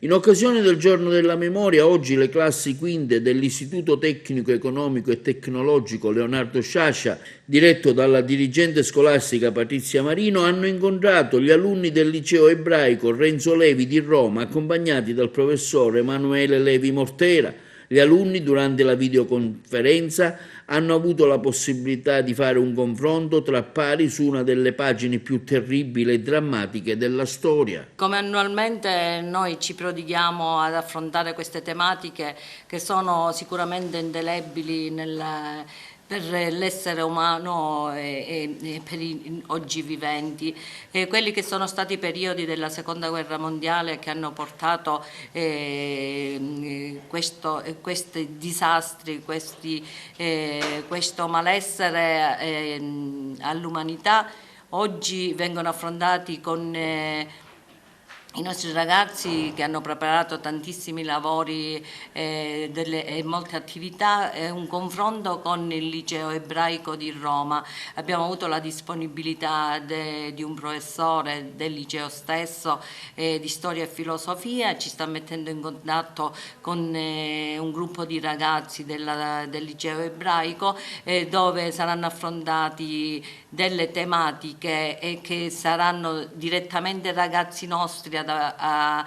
In occasione del Giorno della Memoria, oggi le classi quinte dell'Istituto Tecnico Economico e Tecnologico Leonardo Sciascia, diretto dalla dirigente scolastica Patrizia Marino, hanno incontrato gli alunni del liceo ebraico Renzo Levi di Roma, accompagnati dal professore Emanuele Levi Mortera. Gli alunni durante la videoconferenza hanno avuto la possibilità di fare un confronto tra pari su una delle pagine più terribili e drammatiche della storia. Come annualmente noi ci prodighiamo ad affrontare queste tematiche che sono sicuramente indelebili per l'essere umano e per i oggi viventi. Quelli che sono stati i periodi della Seconda Guerra Mondiale che hanno portato questi disastri, questo malessere all'umanità, oggi vengono affrontati con i nostri ragazzi che hanno preparato tantissimi lavori e molte attività, un confronto con il liceo ebraico di Roma. Abbiamo avuto la disponibilità di un professore del liceo stesso di storia e filosofia, ci sta mettendo in contatto con un gruppo di ragazzi del liceo ebraico dove saranno affrontati delle tematiche che saranno direttamente ragazzi nostri a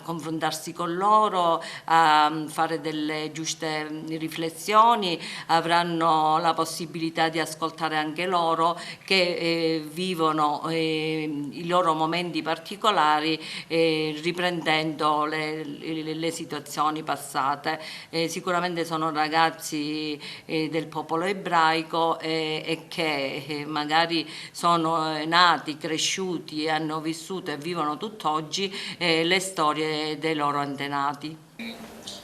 confrontarsi con loro, a fare delle giuste riflessioni, avranno la possibilità di ascoltare anche loro che vivono i loro momenti particolari riprendendo le situazioni passate. Sicuramente sono ragazzi del popolo ebraico e che magari sono nati, cresciuti, hanno vissuto e vivono tutt'oggi le storie dei loro antenati.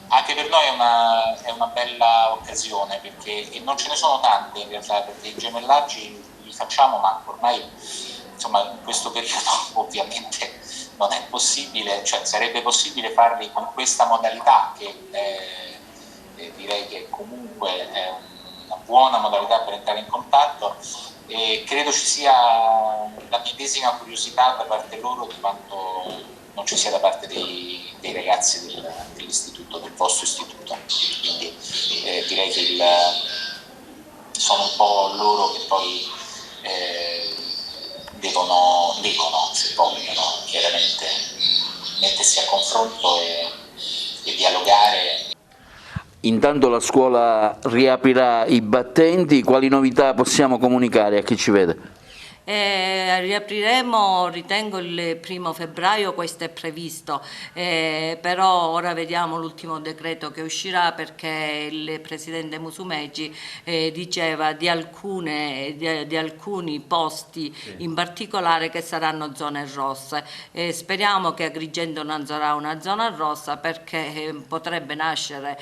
Anche per noi è una bella occasione perché e non ce ne sono tante in realtà, perché i gemellaggi li facciamo ma ormai insomma in questo periodo ovviamente non è possibile, cioè sarebbe possibile farli con questa modalità che direi che comunque è una buona modalità per entrare in contatto e credo ci sia la medesima curiosità da parte loro di quanto non ci sia da parte dei ragazzi dell'istituto, del vostro istituto. Quindi direi che sono un po' loro che poi devono, se vogliono, chiaramente mettersi a confronto e dialogare. Intanto la scuola riaprirà i battenti, quali novità possiamo comunicare a chi ci vede? Riapriremo, ritengo, il 1° febbraio, questo è previsto, però ora vediamo l'ultimo decreto che uscirà perché il presidente Musumeci diceva di alcuni posti in particolare che saranno zone rosse. Speriamo che Agrigento non sarà una zona rossa perché potrebbe nascere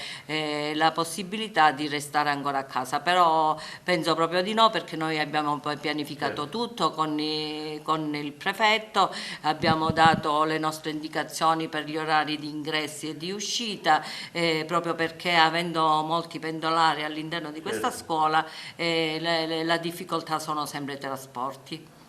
la possibilità di restare ancora a casa, però penso proprio di no perché noi abbiamo poi pianificato tutto con il prefetto, abbiamo dato le nostre indicazioni per gli orari di ingressi e di uscita, proprio perché avendo molti pendolari all'interno di questa scuola la difficoltà sono sempre i trasporti.